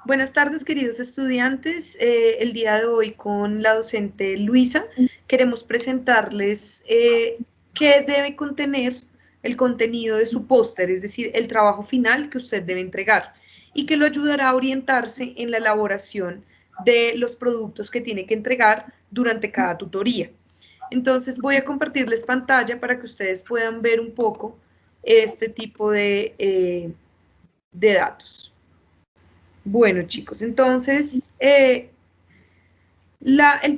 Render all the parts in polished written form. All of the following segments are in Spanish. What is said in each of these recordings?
Buenas tardes, queridos estudiantes. El día de hoy con la docente Luisa queremos presentarles qué debe contener el contenido de su póster, es decir, el trabajo final que usted debe entregar y que lo ayudará a orientarse en la elaboración de los productos que tiene que entregar durante cada tutoría. Entonces voy a compartirles pantalla para que ustedes puedan ver un poco este tipo de datos. Bueno, chicos, entonces el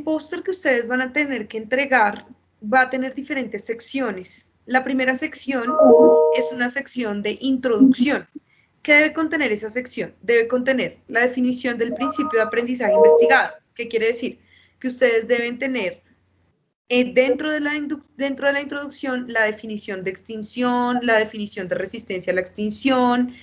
póster que ustedes van a tener que entregar va a tener diferentes secciones. La primera sección es una sección de introducción. ¿Qué debe contener esa sección? Debe contener la definición del principio de aprendizaje investigado. ¿Qué quiere decir? Que ustedes deben tener dentro de la introducción la definición de extinción, la definición de resistencia a la extinción.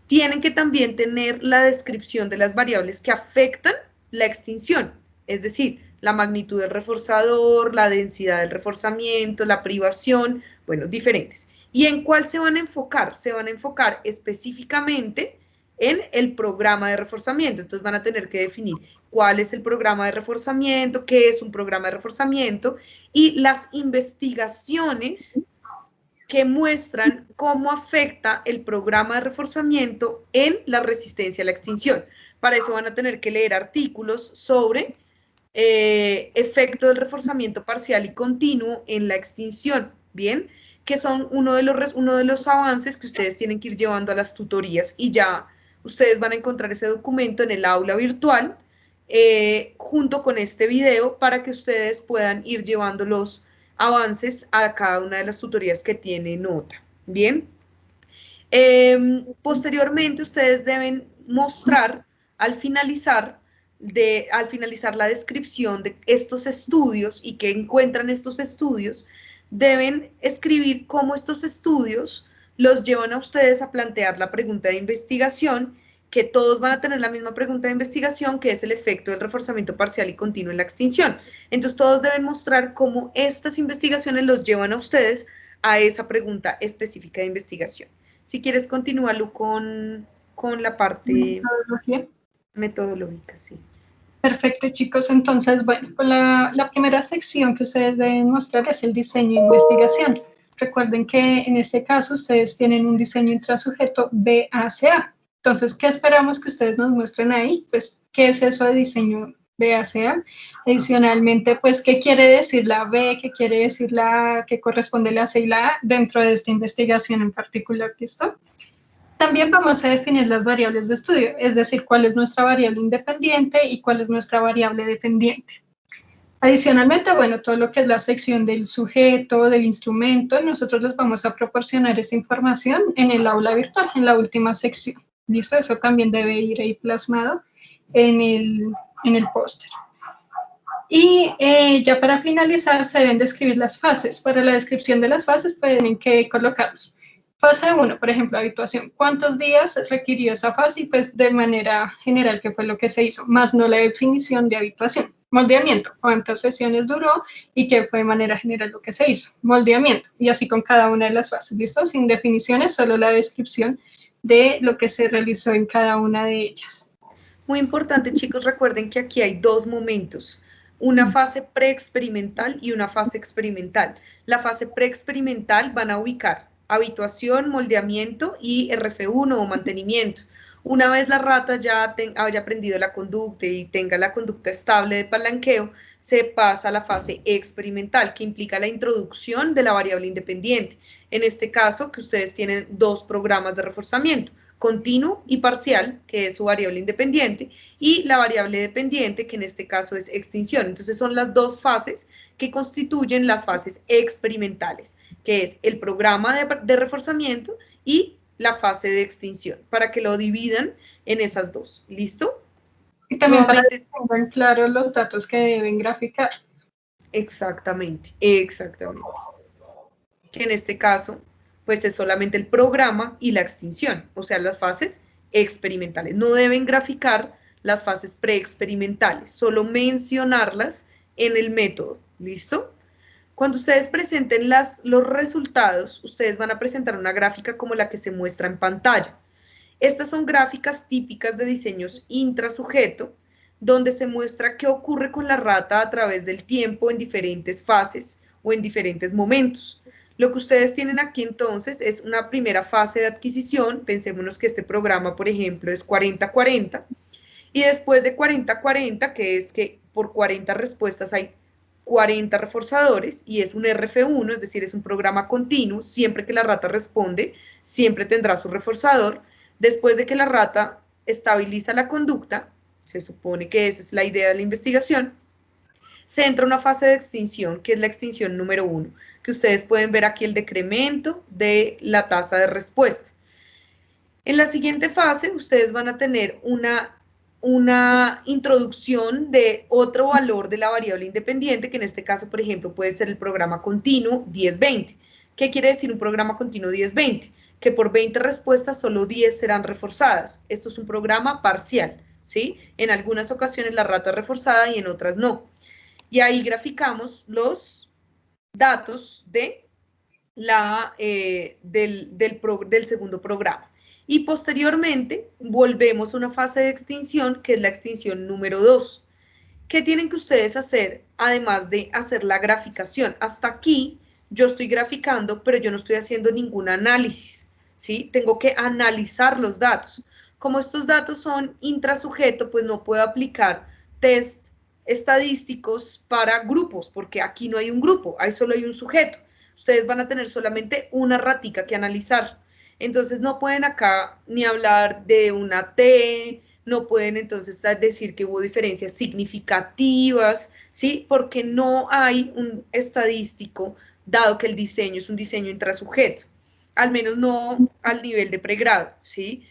Tienen que también tener la descripción de las variables que afectan la extinción, es decir, la magnitud del reforzador, la densidad del reforzamiento, la privación, bueno, diferentes. ¿Y en cuál se van a enfocar? Se van a enfocar específicamente en el programa de reforzamiento. Entonces van a tener que definir cuál es el programa de reforzamiento, qué es un programa de reforzamiento y las investigaciones que muestran cómo afecta el programa de reforzamiento en la resistencia a la extinción. Para eso van a tener que leer artículos sobre efecto del reforzamiento parcial y continuo en la extinción, ¿bien? Que son uno de los avances que ustedes tienen que ir llevando a las tutorías y ya ustedes van a encontrar ese documento en el aula virtual junto con este video para que ustedes puedan ir llevando los avances a cada una de las tutorías que tiene nota. Bien. Posteriormente, ustedes deben mostrar al finalizar, al finalizar la descripción de estos estudios y que encuentran estos estudios, deben escribir cómo estos estudios los llevan a ustedes a plantear la pregunta de investigación, que todos van a tener la misma pregunta de investigación, que es el efecto del reforzamiento parcial y continuo en la extinción. Entonces, todos deben mostrar cómo estas investigaciones los llevan a ustedes a esa pregunta específica de investigación. Si quieres, continúalo con la parte Metodología. metodológica, sí. Perfecto, chicos. Entonces, bueno, pues la primera sección que ustedes deben mostrar es el diseño de investigación. Recuerden que en este caso ustedes tienen un diseño intrasujeto BACA. Entonces, ¿qué esperamos que ustedes nos muestren ahí? Pues, ¿qué es eso de diseño BACA? Adicionalmente, pues, ¿qué quiere decir la B? ¿Qué quiere decir la A? ¿Qué corresponde la C y la A dentro de esta investigación en particular? ¿Listo? También vamos a definir las variables de estudio, es decir, cuál es nuestra variable independiente y cuál es nuestra variable dependiente. Adicionalmente, bueno, todo lo que es la sección del sujeto, del instrumento, nosotros les vamos a proporcionar esa información en el aula virtual, en la última sección. ¿Listo? Eso también debe ir ahí plasmado en el póster. Y ya para finalizar, se deben describir las fases. Para la descripción de las fases, pueden que colocarlos. Fase 1, por ejemplo, habituación. ¿Cuántos días requirió esa fase? Y pues de manera general, ¿qué fue lo que se hizo? Más no la definición de habituación. Moldeamiento. ¿Cuántas sesiones duró? Y qué fue de manera general lo que se hizo. Moldeamiento. Y así con cada una de las fases. ¿Listo? Sin definiciones, solo la descripción de lo que se realizó en cada una de ellas. Muy importante, chicos, recuerden que aquí hay dos momentos, una fase preexperimental y una fase experimental. La fase preexperimental van a ubicar habituación, moldeamiento y RF1 o mantenimiento. Una vez la rata ya haya aprendido la conducta y tenga la conducta estable de palanqueo, se pasa a la fase experimental, que implica la introducción de la variable independiente. En este caso, que ustedes tienen dos programas de reforzamiento, continuo y parcial, que es su variable independiente, y la variable dependiente, que en este caso es extinción. Entonces son las dos fases que constituyen las fases experimentales, que es el programa de reforzamiento y la fase de extinción, para que lo dividan en esas dos. ¿Listo? Y también para que Nuevamente. tengan claro los datos que deben graficar. Exactamente, exactamente. Que en este caso, pues es solamente el programa y la extinción, o sea, las fases experimentales. No deben graficar las fases preexperimentales, solo mencionarlas en el método. ¿Listo? Cuando ustedes presenten los resultados, ustedes van a presentar una gráfica como la que se muestra en pantalla. Estas son gráficas típicas de diseños intrasujeto, donde se muestra qué ocurre con la rata a través del tiempo en diferentes fases o en diferentes momentos. Lo que ustedes tienen aquí entonces es una primera fase de adquisición. Pensémonos que este programa, por ejemplo, es 40-40, y después de 40-40, que es que por 40 respuestas hay 40 reforzadores, y es un RF1, es decir, es un programa continuo. Siempre que la rata responde, siempre tendrá su reforzador. Después de que la rata estabiliza la conducta, se supone que esa es la idea de la investigación, se entra a una fase de extinción, que es la extinción número 1, que ustedes pueden ver aquí el decremento de la tasa de respuesta. En la siguiente fase, ustedes van a tener una introducción de otro valor de la variable independiente, que en este caso, por ejemplo, puede ser el programa continuo 10-20. ¿Qué quiere decir un programa continuo 10-20? Que por 20 respuestas solo 10 serán reforzadas. Esto es un programa parcial, ¿sí? En algunas ocasiones la rata es reforzada y en otras no. Y ahí graficamos los datos de del segundo programa. Y posteriormente volvemos a una fase de extinción, que es la extinción número 2. ¿Qué tienen que ustedes hacer además de hacer la graficación? Hasta aquí yo estoy graficando, pero yo no estoy haciendo ningún análisis, ¿sí? Tengo que analizar los datos. Como estos datos son intrasujeto, pues no puedo aplicar test estadísticos para grupos, porque aquí no hay un grupo, ahí solo hay un sujeto. Ustedes van a tener solamente una ratica que analizar. Entonces no pueden acá ni hablar de una T, no pueden entonces decir que hubo diferencias significativas, ¿sí? Porque no hay un estadístico, dado que el diseño es un diseño intrasujeto, al menos no al nivel de pregrado, ¿sí?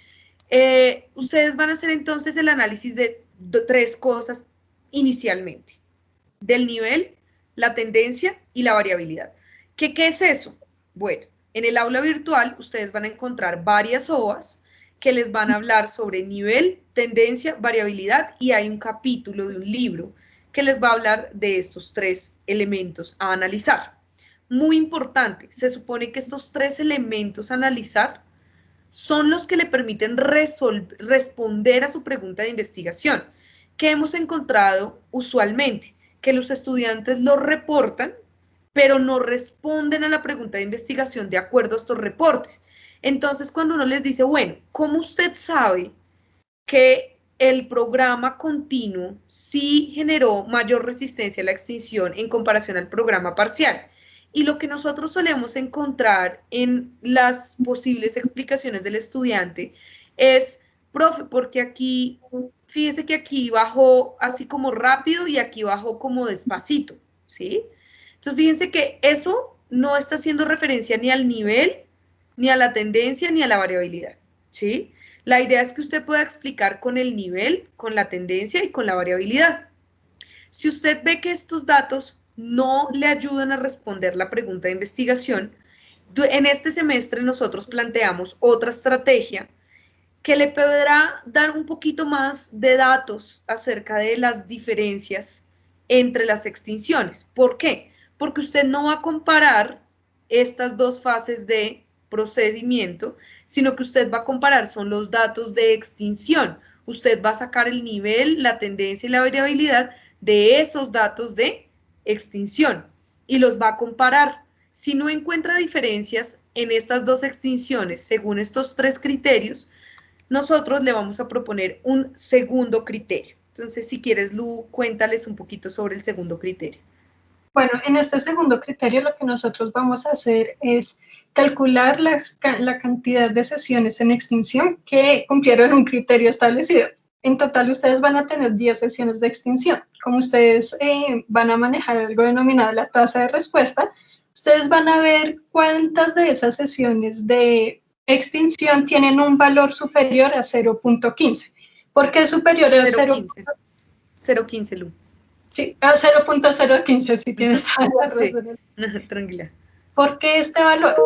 Ustedes van a hacer entonces el análisis de tres cosas inicialmente: del nivel, la tendencia y la variabilidad. ¿Qué es eso? Bueno, en el aula virtual ustedes van a encontrar varias hojas que les van a hablar sobre nivel, tendencia, variabilidad, y hay un capítulo de un libro que les va a hablar de estos tres elementos a analizar. Muy importante, se supone que estos tres elementos a analizar son los que le permiten responder a su pregunta de investigación. ¿Qué hemos encontrado usualmente? Que los estudiantes lo reportan, pero no responden a la pregunta de investigación de acuerdo a estos reportes. Entonces, cuando uno les dice, bueno, ¿cómo usted sabe que el programa continuo sí generó mayor resistencia a la extinción en comparación al programa parcial? Y lo que nosotros solemos encontrar en las posibles explicaciones del estudiante es, profe, porque aquí, fíjese que aquí bajó así como rápido y aquí bajó como despacito, ¿sí? Entonces, fíjense que eso no está haciendo referencia ni al nivel, ni a la tendencia, ni a la variabilidad, ¿sí? La idea es que usted pueda explicar con el nivel, con la tendencia y con la variabilidad. Si usted ve que estos datos no le ayudan a responder la pregunta de investigación, en este semestre nosotros planteamos otra estrategia que le podrá dar un poquito más de datos acerca de las diferencias entre las extinciones. ¿Por qué? Porque usted no va a comparar estas dos fases de procedimiento, sino que usted va a comparar son los datos de extinción. Usted va a sacar el nivel, la tendencia y la variabilidad de esos datos de extinción y los va a comparar. Si no encuentra diferencias en estas dos extinciones según estos tres criterios, nosotros le vamos a proponer un segundo criterio. Entonces, si quieres, Lu, cuéntales un poquito sobre el segundo criterio. Bueno, en este segundo criterio lo que nosotros vamos a hacer es calcular la cantidad de sesiones en extinción que cumplieron un criterio establecido. En total, ustedes van a tener 10 sesiones de extinción. Como ustedes van a manejar algo denominado la tasa de respuesta, ustedes van a ver cuántas de esas sesiones de extinción tienen un valor superior a 0.15. ¿Por qué superior a 0.15. 0.15, Lu. Sí, a 0.015, si tienes la razón. Sí, tranquila. ¿Por qué este valor?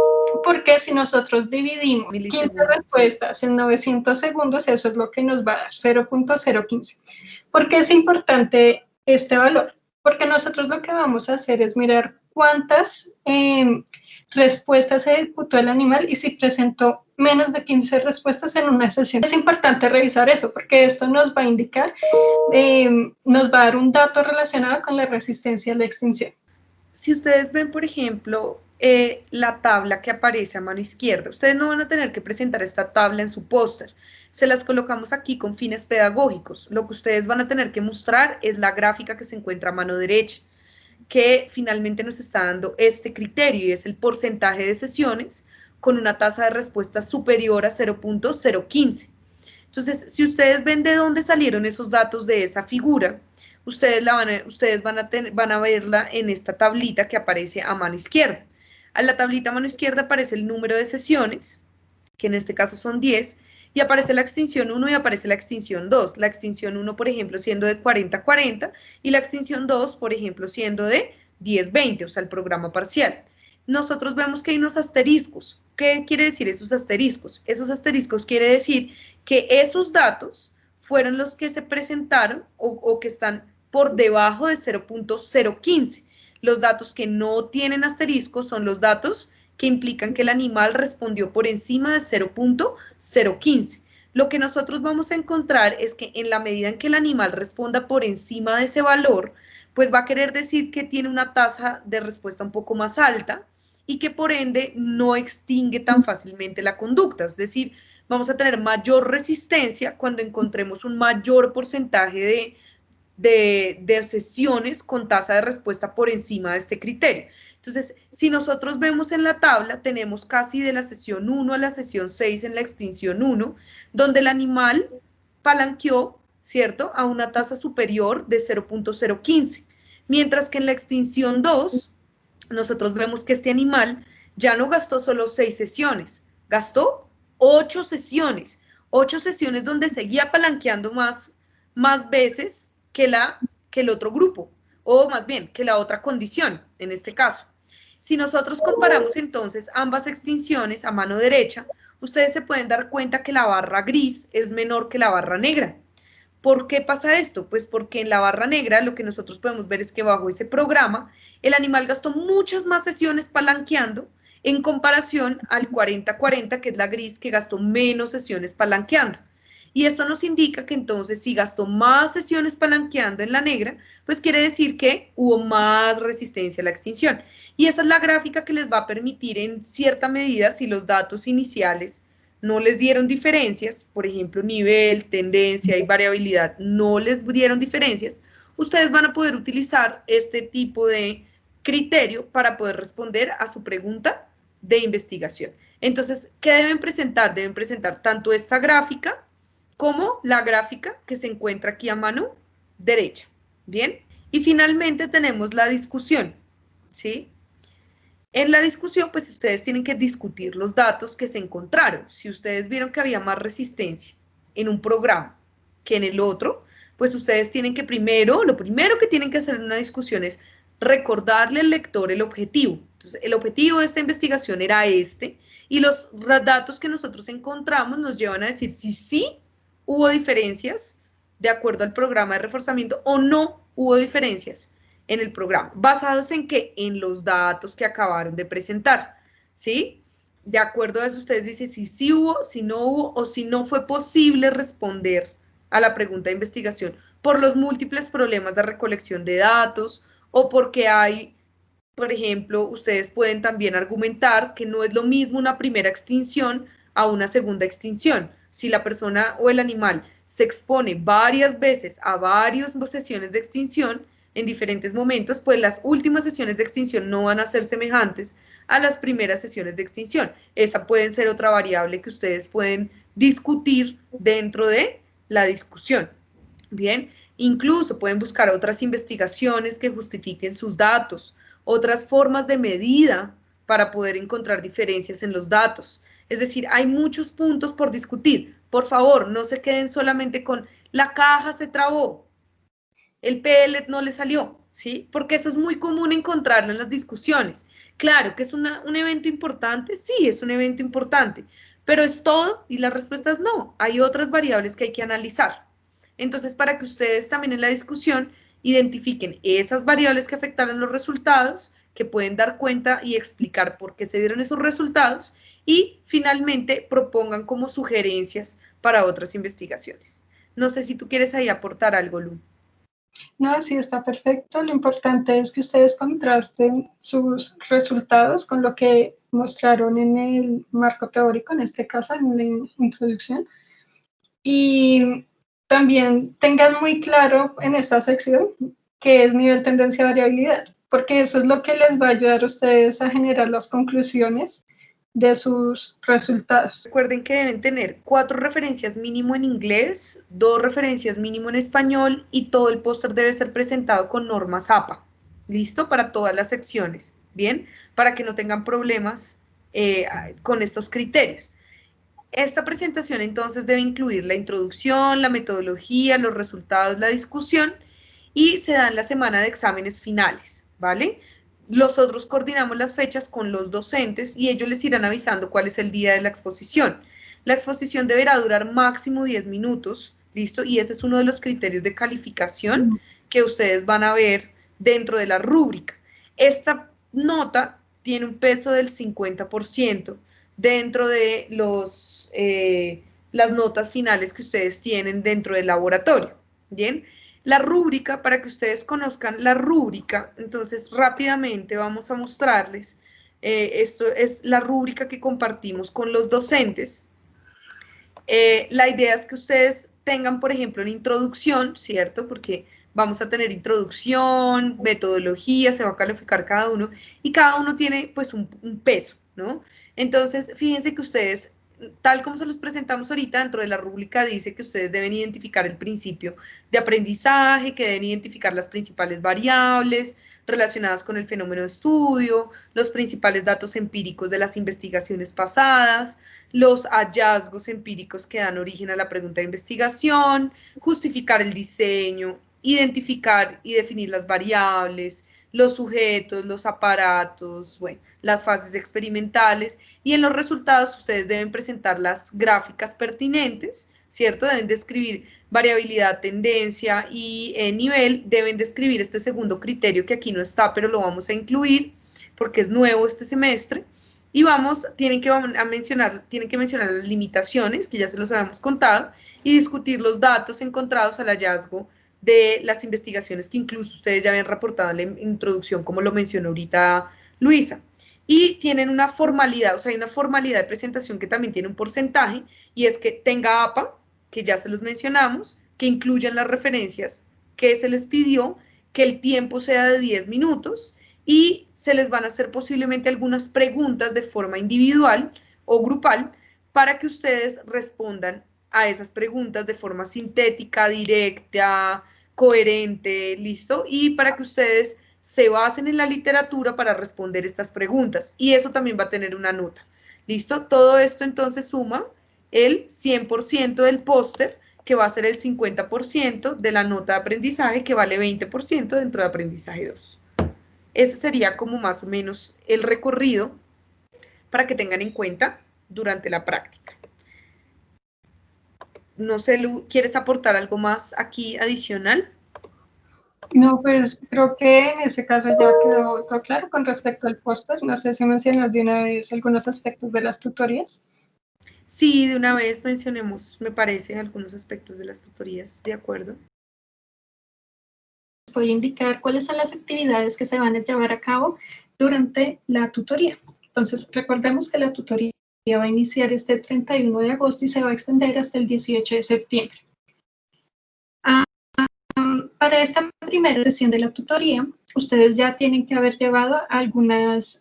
Porque si nosotros dividimos 15 respuestas en 900 segundos, eso es lo que nos va a dar, 0.015. ¿Por qué es importante este valor? Porque nosotros lo que vamos a hacer es mirar cuántas respuestas ejecutó el animal y si presentó menos de 15 respuestas en una sesión. Es importante revisar eso porque esto nos va a indicar, nos va a dar un dato relacionado con la resistencia a la extinción. Si ustedes ven, por ejemplo, la tabla que aparece a mano izquierda, ustedes no van a tener que presentar esta tabla en su póster. Se las colocamos aquí con fines pedagógicos. Lo que ustedes van a tener que mostrar es la gráfica que se encuentra a mano derecha, que finalmente nos está dando este criterio y es el porcentaje de sesiones con una tasa de respuesta superior a 0.015. Entonces, si ustedes ven de dónde salieron esos datos de esa figura, ustedes van a verla en esta tablita que aparece a mano izquierda. A la tablita a mano izquierda aparece el número de sesiones, que en este caso son 10, y aparece la extinción 1 y aparece la extinción 2. La extinción 1, por ejemplo, siendo de 40-40 y la extinción 2, por ejemplo, siendo de 10-20, o sea, el programa parcial. Nosotros vemos que hay unos asteriscos. ¿Qué quiere decir esos asteriscos? Esos asteriscos quiere decir que esos datos fueron los que se presentaron o que están por debajo de 0.015. Los datos que no tienen asteriscos son los datos que implican que el animal respondió por encima de 0.015. Lo que nosotros vamos a encontrar es que en la medida en que el animal responda por encima de ese valor, pues va a querer decir que tiene una tasa de respuesta un poco más alta y que por ende no extingue tan fácilmente la conducta. Es decir, vamos a tener mayor resistencia cuando encontremos un mayor porcentaje de sesiones con tasa de respuesta por encima de este criterio. Entonces, si nosotros vemos en la tabla, tenemos casi de la sesión 1 a la sesión 6 en la extinción 1, donde el animal palanqueó, ¿cierto?, a una tasa superior de 0.015, mientras que en la extinción 2, nosotros vemos que este animal ya no gastó solo 6 sesiones, gastó 8 sesiones, 8 sesiones donde seguía palanqueando más veces que el otro grupo, o más bien que la otra condición, en este caso. Si nosotros comparamos entonces ambas extinciones a mano derecha, ustedes se pueden dar cuenta que la barra gris es menor que la barra negra. ¿Por qué pasa esto? Pues porque en la barra negra lo que nosotros podemos ver es que bajo ese programa el animal gastó muchas más sesiones palanqueando en comparación al 40-40, que es la gris, que gastó menos sesiones palanqueando. Y esto nos indica que entonces si gastó más sesiones palanqueando en la negra, pues quiere decir que hubo más resistencia a la extinción. Y esa es la gráfica que les va a permitir en cierta medida, si los datos iniciales no les dieron diferencias, por ejemplo, nivel, tendencia y variabilidad no les dieron diferencias, ustedes van a poder utilizar este tipo de criterio para poder responder a su pregunta de investigación. Entonces, ¿qué deben presentar? Deben presentar tanto esta gráfica como la gráfica que se encuentra aquí a mano derecha. ¿Bien? Y finalmente tenemos la discusión, ¿sí? En la discusión, pues ustedes tienen que discutir los datos que se encontraron. Si ustedes vieron que había más resistencia en un programa que en el otro, pues ustedes tienen que lo primero que tienen que hacer en una discusión es recordarle al lector el objetivo. Entonces, el objetivo de esta investigación era este, y los datos que nosotros encontramos nos llevan a decir si sí hubo diferencias de acuerdo al programa de reforzamiento o no hubo diferencias en el programa. ¿Basados en qué? En los datos que acabaron de presentar, ¿sí? De acuerdo a eso, ustedes dicen si sí hubo, si no hubo, o si no fue posible responder a la pregunta de investigación por los múltiples problemas de recolección de datos, o porque hay, por ejemplo, ustedes pueden también argumentar que no es lo mismo una primera extinción a una segunda extinción. Si la persona o el animal se expone varias veces a varias sesiones de extinción en diferentes momentos, pues las últimas sesiones de extinción no van a ser semejantes a las primeras sesiones de extinción. Esa puede ser otra variable que ustedes pueden discutir dentro de la discusión. Bien, incluso pueden buscar otras investigaciones que justifiquen sus datos, otras formas de medida para poder encontrar diferencias en los datos. Es decir, hay muchos puntos por discutir. Por favor, no se queden solamente con la caja se trabó, el pellet no le salió, ¿sí? Porque eso es muy común encontrarlo en las discusiones. Claro que es un evento importante, sí, es un evento importante, pero es todo y la respuesta es no. Hay otras variables que hay que analizar. Entonces, para que ustedes también en la discusión identifiquen esas variables que afectaron los resultados, que pueden dar cuenta y explicar por qué se dieron esos resultados y finalmente propongan como sugerencias para otras investigaciones. No sé si tú quieres ahí aportar algo, Lu. No, sí está perfecto. Lo importante es que ustedes contrasten sus resultados con lo que mostraron en el marco teórico, en este caso en la introducción. Y también tengan muy claro en esta sección qué es nivel tendencia variabilidad, porque eso es lo que les va a ayudar a ustedes a generar las conclusiones de sus resultados. Recuerden que deben tener 4 referencias mínimo en inglés, 2 referencias mínimo en español y todo el póster debe ser presentado con normas APA. ¿Listo? Para todas las secciones. ¿Bien? Para que no tengan problemas con estos criterios. Esta presentación entonces debe incluir la introducción, la metodología, los resultados, la discusión y se da en la semana de exámenes finales, ¿vale? Nosotros coordinamos las fechas con los docentes y ellos les irán avisando cuál es el día de la exposición. La exposición deberá durar máximo 10 minutos, ¿listo? Y ese es uno de los criterios de calificación que ustedes van a ver dentro de la rúbrica. Esta nota tiene un peso del 50% dentro de las notas finales que ustedes tienen dentro del laboratorio. Bien, la rúbrica, para que ustedes conozcan la rúbrica, entonces rápidamente vamos a mostrarles. Esto es la rúbrica que compartimos con los docentes. La idea es que ustedes tengan, por ejemplo, una introducción, ¿cierto? Porque vamos a tener introducción, metodología, se va a calificar cada uno y cada uno tiene pues un peso, ¿no? Entonces, fíjense que ustedes, tal como se los presentamos ahorita, dentro de la rúbrica dice que ustedes deben identificar el principio de aprendizaje, que deben identificar las principales variables relacionadas con el fenómeno de estudio, los principales datos empíricos de las investigaciones pasadas, los hallazgos empíricos que dan origen a la pregunta de investigación, justificar el diseño, identificar y definir las variables, los sujetos, los aparatos, bueno, las fases experimentales y en los resultados ustedes deben presentar las gráficas pertinentes, ¿cierto? Deben describir variabilidad, tendencia y nivel, deben describir este segundo criterio que aquí no está, pero lo vamos a incluir porque es nuevo este semestre. Y tienen que mencionar las limitaciones, que ya se los habíamos contado, y discutir los datos encontrados al hallazgo de las investigaciones que incluso ustedes ya habían reportado en la introducción, como lo mencionó ahorita Luisa. Y tienen una formalidad, o sea, hay una formalidad de presentación que también tiene un porcentaje, y es que tenga APA, que ya se los mencionamos, que incluyan las referencias que se les pidió, que el tiempo sea de 10 minutos, y se les van a hacer posiblemente algunas preguntas de forma individual o grupal para que ustedes respondan a esas preguntas de forma sintética, directa, coherente, ¿listo? Y para que ustedes se basen en la literatura para responder estas preguntas. Y eso también va a tener una nota, ¿listo? Todo esto entonces suma el 100% del póster, que va a ser el 50% de la nota de aprendizaje, que vale 20% dentro de aprendizaje 2. Ese sería como más o menos el recorrido para que tengan en cuenta durante la práctica. No sé, Lu, ¿quieres aportar algo más aquí adicional? No, pues creo que en ese caso ya quedó todo claro con respecto al póster. No sé si mencionas de una vez algunos aspectos de las tutorías. Sí, de una vez mencionemos, me parece, algunos aspectos de las tutorías, ¿de acuerdo? Voy a indicar cuáles son las actividades que se van a llevar a cabo durante la tutoría. Entonces, recordemos que la tutoría va a iniciar este 31 de agosto y se va a extender hasta el 18 de septiembre. Para esta primera sesión de la tutoría, ustedes ya tienen que haber llevado algunas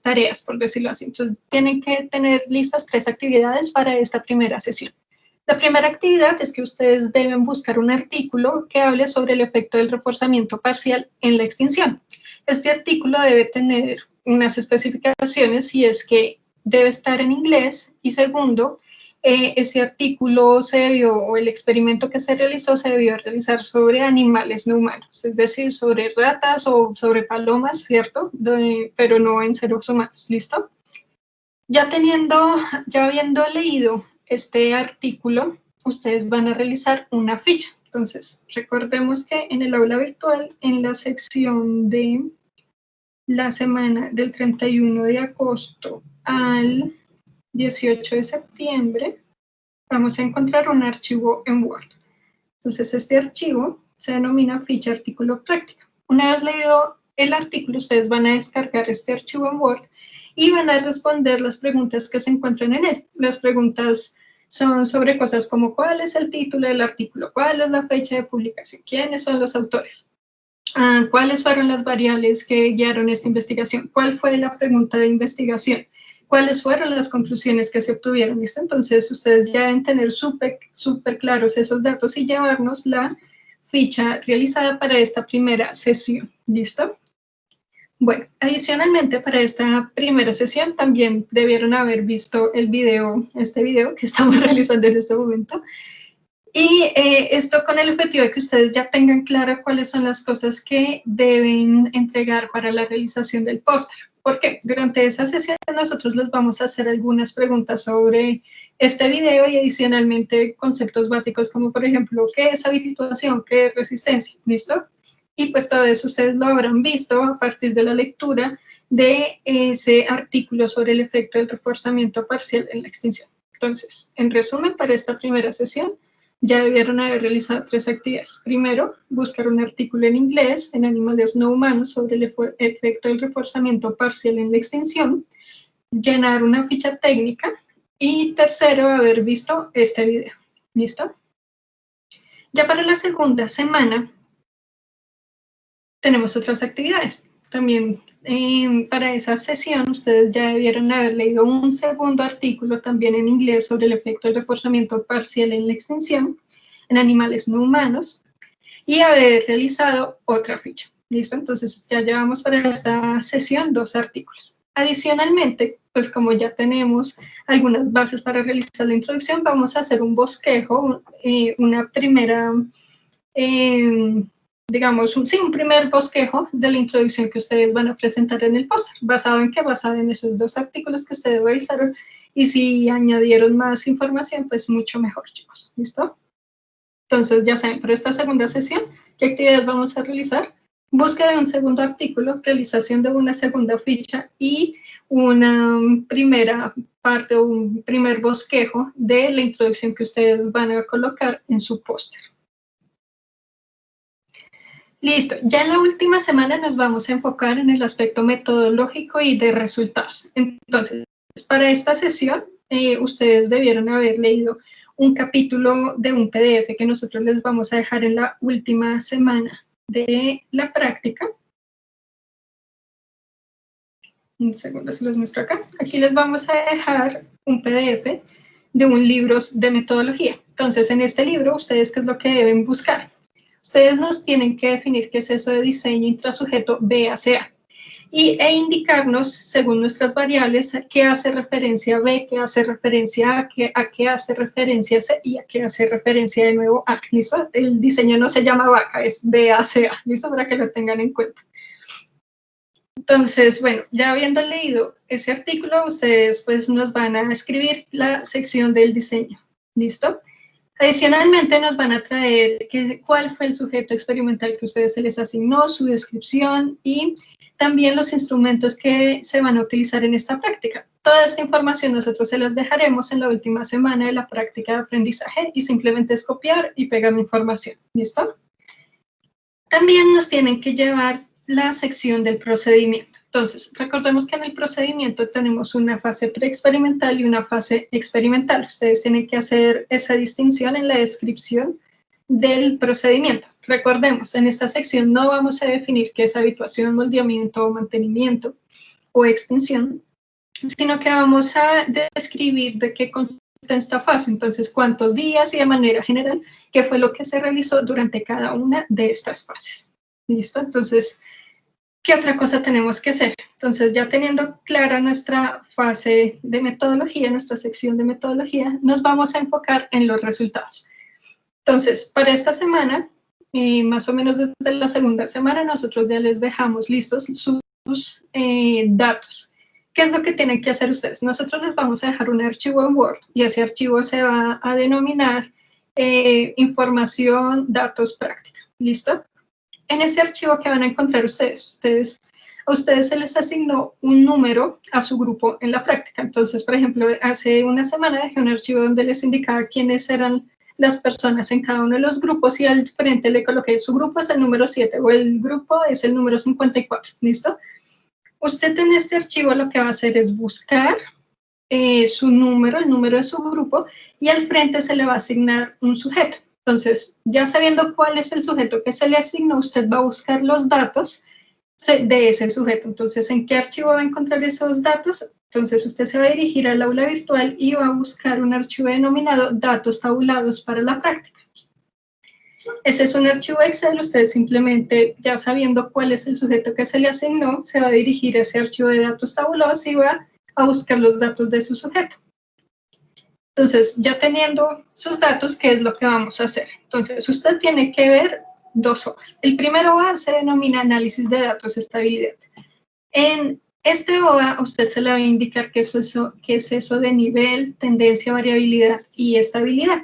tareas, por decirlo así. Entonces, tienen que tener listas 3 actividades para esta primera sesión. La primera actividad es que ustedes deben buscar un artículo que hable sobre el efecto del reforzamiento parcial en la extinción. Este artículo debe tener unas especificaciones y es que debe estar en inglés y segundo, ese artículo se debió, o el experimento que se realizó se debió realizar sobre animales no humanos, es decir, sobre ratas o sobre palomas, ¿cierto? Pero no en seres humanos, ¿listo? Ya habiendo leído este artículo, ustedes van a realizar una ficha. Entonces, recordemos que en el aula virtual, en la sección de la semana del 31 de agosto al 18 de septiembre, vamos a encontrar un archivo en Word. Entonces, este archivo se denomina ficha artículo práctica. Una vez leído el artículo, ustedes van a descargar este archivo en Word y van a responder las preguntas que se encuentran en él. Las preguntas son sobre cosas como cuál es el título del artículo, cuál es la fecha de publicación, quiénes son los autores, cuáles fueron las variables que guiaron esta investigación, cuál fue la pregunta de investigación, cuáles fueron las conclusiones que se obtuvieron. ¿Listo? Entonces, ustedes ya deben tener súper claros esos datos y llevarnos la ficha realizada para esta primera sesión. ¿Listo? Bueno, adicionalmente para esta primera sesión también debieron haber visto el video, este video que estamos realizando en este momento. Y esto con el objetivo de que ustedes ya tengan clara cuáles son las cosas que deben entregar para la realización del póster. Porque durante esa sesión nosotros les vamos a hacer algunas preguntas sobre este video y adicionalmente conceptos básicos como por ejemplo, ¿qué es habituación? ¿Qué es resistencia? ¿Listo? Y pues todo eso ustedes lo habrán visto a partir de la lectura de ese artículo sobre el efecto del reforzamiento parcial en la extinción. Entonces, en resumen, para esta primera sesión, ya debieron haber realizado 3 actividades. Primero, buscar un artículo en inglés en animales no humanos sobre el efecto del reforzamiento parcial en la extinción, llenar una ficha técnica y tercero, haber visto este video. ¿Listo? Ya para la segunda semana tenemos otras actividades. También para esa sesión ustedes ya debieron haber leído un segundo artículo también en inglés sobre el efecto del reforzamiento parcial en la extinción en animales no humanos y haber realizado otra ficha. ¿Listo? Entonces ya llevamos para esta sesión 2 artículos. Adicionalmente, pues como ya tenemos algunas bases para realizar la introducción, vamos a hacer un bosquejo, una primera digamos, un primer bosquejo de la introducción que ustedes van a presentar en el póster. ¿Basado en qué? Basado en esos 2 artículos que ustedes revisaron. Y si añadieron más información, pues mucho mejor, chicos. ¿Listo? Entonces, ya saben, para esta segunda sesión, ¿qué actividades vamos a realizar? Búsqueda de un segundo artículo, realización de una segunda ficha y una primera parte o un primer bosquejo de la introducción que ustedes van a colocar en su póster. Listo, ya en la última semana nos vamos a enfocar en el aspecto metodológico y de resultados. Entonces, para esta sesión, ustedes debieron haber leído un capítulo de un PDF que nosotros les vamos a dejar en la última semana de la práctica. Un segundo, se los muestro acá. Aquí les vamos a dejar un PDF de un libro de metodología. Entonces, en este libro, ustedes, ¿qué es lo que deben buscar? Ustedes nos tienen que definir qué es eso de diseño intrasujeto BACA e indicarnos, según nuestras variables, a qué hace referencia B, qué hace referencia A, qué hace referencia C y a qué hace referencia de nuevo A. ¿Listo? El diseño no se llama vaca, es BACA. ¿Listo? Para que lo tengan en cuenta. Entonces, bueno, ya habiendo leído ese artículo, ustedes pues nos van a escribir la sección del diseño. ¿Listo? Adicionalmente nos van a traer cuál fue el sujeto experimental que a ustedes se les asignó, su descripción y también los instrumentos que se van a utilizar en esta práctica. Toda esta información nosotros se las dejaremos en la última semana de la práctica de aprendizaje y simplemente es copiar y pegar la información. ¿Listo? También nos tienen que llevar la sección del procedimiento. Entonces, recordemos que en el procedimiento tenemos una fase preexperimental y una fase experimental. Ustedes tienen que hacer esa distinción en la descripción del procedimiento. Recordemos, en esta sección no vamos a definir qué es habituación, moldeamiento o mantenimiento o extinción, sino que vamos a describir de qué consta esta fase. Entonces, cuántos días y de manera general, qué fue lo que se realizó durante cada una de estas fases. ¿Listo? Entonces, ¿qué otra cosa tenemos que hacer? Entonces, ya teniendo clara nuestra fase de metodología, nuestra sección de metodología, nos vamos a enfocar en los resultados. Entonces, para esta semana, más o menos desde la segunda semana, nosotros ya les dejamos listos sus datos. ¿Qué es lo que tienen que hacer ustedes? Nosotros les vamos a dejar un archivo en Word y ese archivo se va a denominar información, datos, práctica. ¿Listo? En ese archivo que van a encontrar ustedes a ustedes se les asignó un número a su grupo en la práctica. Entonces, por ejemplo, hace una semana dejé un archivo donde les indicaba quiénes eran las personas en cada uno de los grupos y al frente le coloqué su grupo es el número 7 o el grupo es el número 54, ¿listo? Usted en este archivo lo que va a hacer es buscar su número, el número de su grupo, y al frente se le va a asignar un sujeto. Entonces, ya sabiendo cuál es el sujeto que se le asignó, usted va a buscar los datos de ese sujeto. Entonces, ¿en qué archivo va a encontrar esos datos? Entonces, usted se va a dirigir al aula virtual y va a buscar un archivo denominado datos tabulados para la práctica. Ese es un archivo Excel, usted simplemente, ya sabiendo cuál es el sujeto que se le asignó, se va a dirigir a ese archivo de datos tabulados y va a buscar los datos de su sujeto. Entonces, ya teniendo sus datos, ¿qué es lo que vamos a hacer? Entonces, usted tiene que ver dos hojas. El primero OA se denomina análisis de datos estabilidad. En este OA, usted se le va a indicar qué es eso de nivel, tendencia, variabilidad y estabilidad.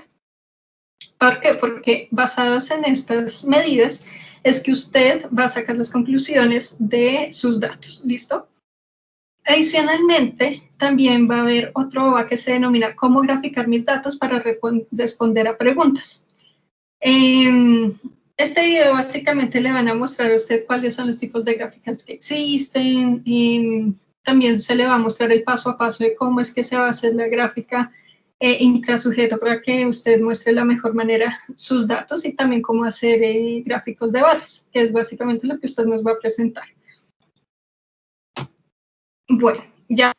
¿Por qué? Porque basados en estas medidas es que usted va a sacar las conclusiones de sus datos. ¿Listo? Adicionalmente, también va a haber otro OA que se denomina cómo graficar mis datos para responder a preguntas. Este video básicamente le van a mostrar a usted cuáles son los tipos de gráficas que existen. También se le va a mostrar el paso a paso de cómo es que se va a hacer la gráfica intrasujeto para que usted muestre de la mejor manera sus datos y también cómo hacer gráficos de barras, que es básicamente lo que usted nos va a presentar. Bueno, ya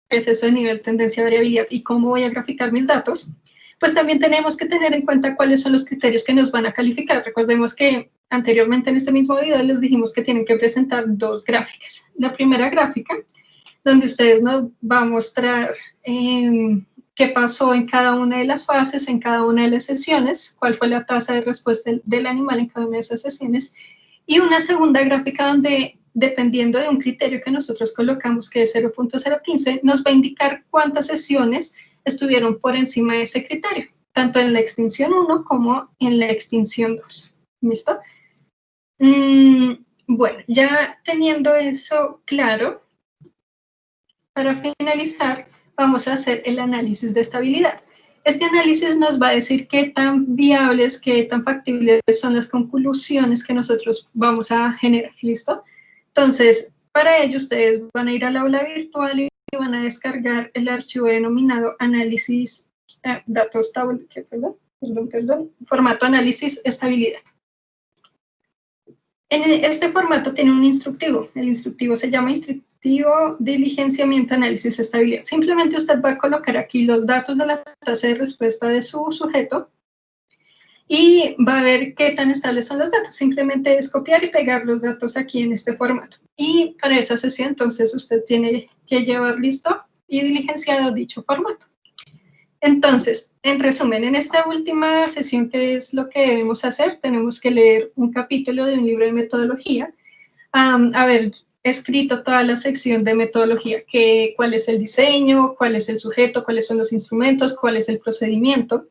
es eso de nivel, tendencia, variabilidad y cómo voy a graficar mis datos, pues también tenemos que tener en cuenta cuáles son los criterios que nos van a calificar. Recordemos que anteriormente en este mismo video les dijimos que tienen que presentar dos gráficas. La primera gráfica, donde ustedes nos va a mostrar qué pasó en cada una de las fases, en cada una de las sesiones, cuál fue la tasa de respuesta del animal en cada una de esas sesiones, y una segunda gráfica donde, dependiendo de un criterio que nosotros colocamos, que es 0.015, nos va a indicar cuántas sesiones estuvieron por encima de ese criterio, tanto en la extinción 1 como en la extinción 2. ¿Listo? Bueno, ya teniendo eso claro, para finalizar, vamos a hacer el análisis de estabilidad. Este análisis nos va a decir qué tan viables, qué tan factibles son las conclusiones que nosotros vamos a generar, ¿listo? Entonces, para ello ustedes van a ir al aula virtual y van a descargar el archivo denominado análisis, datos tabulados, formato análisis estabilidad. En este formato tiene un instructivo. El instructivo se llama Instructivo Diligenciamiento Análisis Estabilidad. Simplemente usted va a colocar aquí los datos de la tasa de respuesta de su sujeto y va a ver qué tan estables son los datos. Simplemente es copiar y pegar los datos aquí en este formato. Y para esa sesión, entonces, usted tiene que llevar listo y diligenciado dicho formato. Entonces, en resumen, en esta última sesión, ¿qué es lo que debemos hacer? Tenemos que leer un capítulo de un libro de metodología, haber escrito toda la sección de metodología, cuál es el diseño, cuál es el sujeto, cuáles son los instrumentos, cuál es el procedimiento.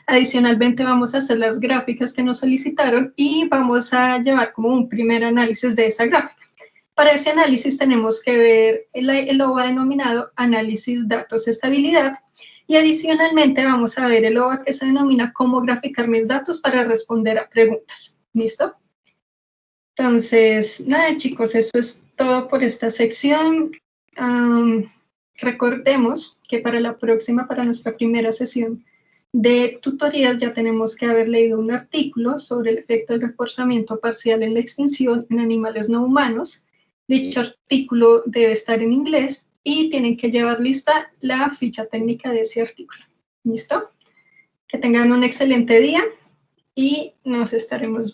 Adicionalmente, vamos a hacer las gráficas que nos solicitaron y vamos a llevar como un primer análisis de esa gráfica. Para ese análisis tenemos que ver el OVA denominado Análisis Datos Estabilidad, y adicionalmente vamos a ver el OVA que se denomina Cómo graficar mis datos para responder a preguntas. ¿Listo? Entonces, nada chicos, eso es todo por esta sección. Recordemos que para la próxima, para nuestra primera sesión de tutorías, ya tenemos que haber leído un artículo sobre el efecto del reforzamiento parcial en la extinción en animales no humanos. Dicho artículo debe estar en inglés y tienen que llevar lista la ficha técnica de ese artículo. ¿Listo? Que tengan un excelente día y nos estaremos